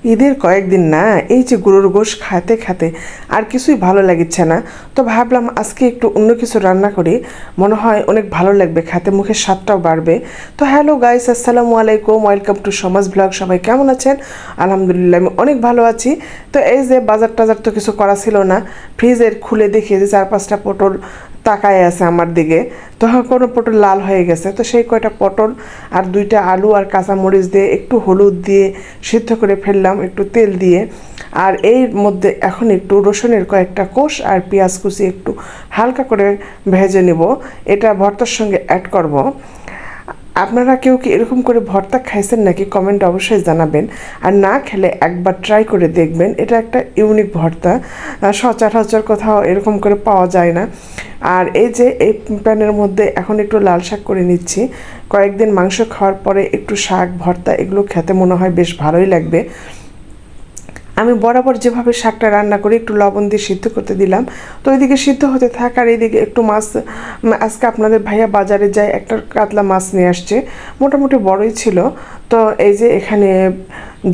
ঈদের কয়েকদিন না এই যে গরুর গোশ খেতে খেতে আর কিছুই ভালো লাগছে না। তো ভাবলাম আজকে একটু অন্য কিছু রান্না করি, মনে হয় অনেক ভালো লাগবে, খেতে মুখের স্বাদটাও বাড়বে। তো হ্যালো গাইস, আসসালামু আলাইকুম, ওয়েলকাম টু সমাজ ব্লগ। সবাই কেমন আছেন? আলহামদুলিল্লাহ আমি অনেক ভালো আছি। তো এই যে বাজার টাজার তো কিছু করা ছিল না, ফ্রিজের খুলে দেখি যে 4-5টা পটল তাকায় আছে আমার দিকে। তো কোনো পটল লাল হয়ে গেছে, তো সেই কয়টা পটল আর 2টা আলু আর কাঁচামরিচ দিয়ে একটু হলুদ দিয়ে সিদ্ধ করে ফেললাম একটু তেল দিয়ে। আর এর মধ্যে এখন একটু রসুনের কয়েকটা কোষ আর পেঁয়াজ কুচি একটু হালকা করে ভেজে নেব, এটা ভর্তার সঙ্গে অ্যাড করব। আপনারা কেউ কি এরকম করে ভর্তা খাইছেন নাকি? কমেন্ট অবশ্যই জানাবেন। আর না খেলে একবার ট্রাই করে দেখবেন, এটা একটা ইউনিক ভর্তা, সচরাচর কোথাও এরকম করে পাওয়া যায় না। আর এই যে এই প্যানের মধ্যে এখন একটু লাল শাক করে নিচ্ছি। কয়েকদিন মাংস খাওয়ার পরে একটু শাক ভর্তা এগুলো খেতে মনে হয় বেশ ভালোই লাগবে। আমি বরাবর যেভাবে শাকটা রান্না করি একটু লবণ দিয়ে সিদ্ধ করতে দিলাম, তো ওইদিকে সিদ্ধ হতে থাক আর এইদিকে একটু মাছ। আজকে আপনাদের ভাইয়া বাজারে যায় একটা কাতলা মাছ নিয়ে আসছে, মোটামুটি বড়ই ছিল। তো এই যে এখানে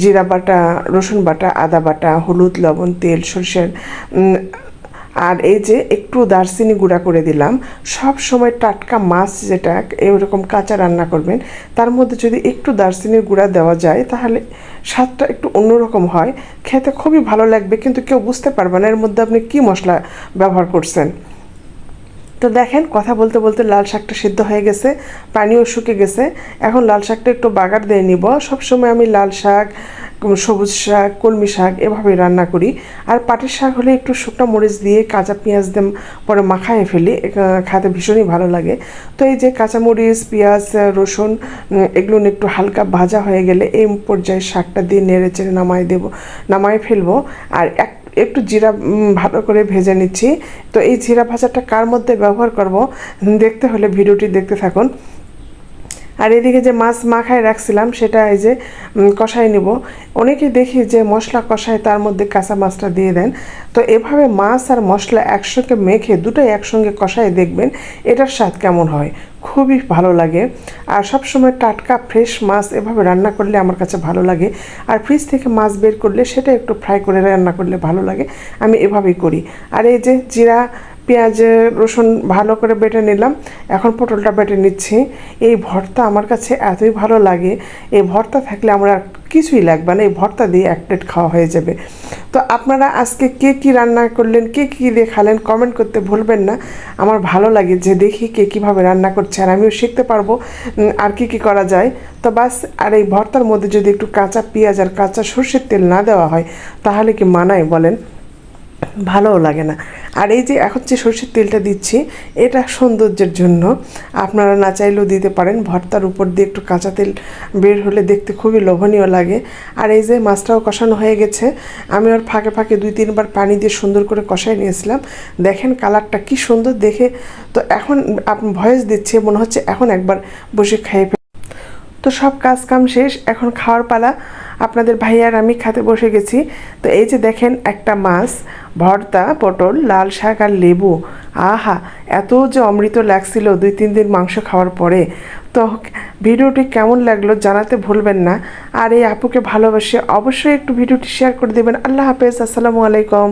জিরা বাটা, রসুন বাটা, আদা বাটা, হলুদ, লবণ, তেল, সরষের আর এই যে একটু দারচিনি গুঁড়া করে দিলাম। সব সময় টাটকা মাছ যেটা এরকম কাঁচা রান্না করবেন, তার মধ্যে যদি একটু দারচিনির গুঁড়া দেওয়া যায় তাহলে স্বাদটা একটু অন্যরকম হয়, খেতে খুবই ভালো লাগবে, কিন্তু কেউ বুঝতে পারবে না এর মধ্যে আপনি কী মশলা ব্যবহার করছেন। তো দেখেন কথা বলতে বলতে লাল শাকটা সিদ্ধ হয়ে গেছে, পানিও শুকে গেছে। এখন লাল শাকটা একটু বাগার দিয়ে নিব। সবসময় আমি লাল শাক, সবুজ শাক, কলমি শাক এভাবেই রান্না করি। আর পাটের শাক হলে একটু শুকনো মরিচ দিয়ে কাঁচা পেঁয়াজ দিয়ে পরে মাখায় ফেলি, খেতে ভীষণই ভালো লাগে। তো এই যে কাঁচামরিচ, পেঁয়াজ, রসুন এগুলো একটু হালকা ভাজা হয়ে গেলে এই পর্যায়ে শাকটা দিয়ে নেড়ে চেড়ে নামায় ফেলবো। আর একটু জিরা ভালো করে ভেজে নিচ্ছি। তো এই জিরা ভাজাটা কার মধ্যে ব্যবহার করব দেখতে হলে ভিডিওটি দেখতে থাকুন। আর এদিকে যে মাছ মাখায় রাখছিলাম সেটা এই যে কষাই নিব। অনেকে দেখি যে মশলা কষায় তার মধ্যে কাঁচা মাছটা দিয়ে দেন। তো এভাবে মাছ আর মশলা একসঙ্গে মেখে দুটোই একসঙ্গে কষায় দেখবেন এটার স্বাদ কেমন হয়, খুবই ভালো লাগে। আর সবসময় টাটকা ফ্রেশ মাছ এভাবে রান্না করলে আমার কাছে ভালো লাগে। আর ফ্রিজ থেকে মাছ বের করলে সেটা একটু ফ্রাই করে রান্না করলে ভালো লাগে, আমি এভাবেই করি। আর এই যে জিরা, পেঁয়াজ, রসুন ভালো করে বেটে নিলাম, এখন পটলটা বেটে নিচ্ছি। এই ভর্তা আমার কাছে এতই ভালো লাগে, এই ভর্তা থাকলে আমরা কিছুই লাগবে না, এই ভর্তা দিয়ে এক প্লেট খাওয়া হয়ে যাবে। তো আপনারা আজকে কে কী রান্না করলেন, কে কী দিয়ে খালেন কমেন্ট করতে ভুলবেন না। আমার ভালো লাগে যে দেখি কে কীভাবে রান্না করছে, আর আমিও শিখতে পারবো আর কি কী করা যায়। তো বাস, আর এই ভর্তার মধ্যে যদি একটু কাঁচা পেঁয়াজ আর কাঁচা সর্ষের তেল না দেওয়া হয় তাহলে কি মানায় বলেন? ভালোও লাগে না। আর এই যে এখন যে সরষের তেলটা দিচ্ছি এটা সৌন্দর্যের জন্য, আপনারা না চাইলেও দিতে পারেন। ভর্তার উপর দিয়ে একটু কাঁচা তেল বের হলে দেখতে খুবই লোভনীয় লাগে। আর এই যে মাছটাও কষানো হয়ে গেছে, আমি ওর ফাঁকে ফাঁকে 2-3 বার পানি দিয়ে সুন্দর করে কষাই নিয়েছিলাম। দেখেন কালারটা কি সুন্দর দেখে। তো এখন ভয়েস দিচ্ছে, মনে হচ্ছে এখন একবার বসে খেয়ে। তো সব কাজ কাম শেষ, এখন খাওয়ার পালা। আপনাদের ভাই আর আমি খেতে বসে গেছি। তো এই যে দেখেন একটা মাছ, ভর্তা, পটল, লাল শাক আর লেবু। আহা, এত যে অমৃত লাগছিল 2-3 দিন মাংস খাওয়ার পরে। তো ভিডিওটি কেমন লাগলো জানাতে ভুলবেন না। আর এই আপুকে ভালোবাসে অবশ্যই একটু ভিডিওটি শেয়ার করে দেবেন। আল্লাহ হাফেজ, আসসালামু আলাইকুম।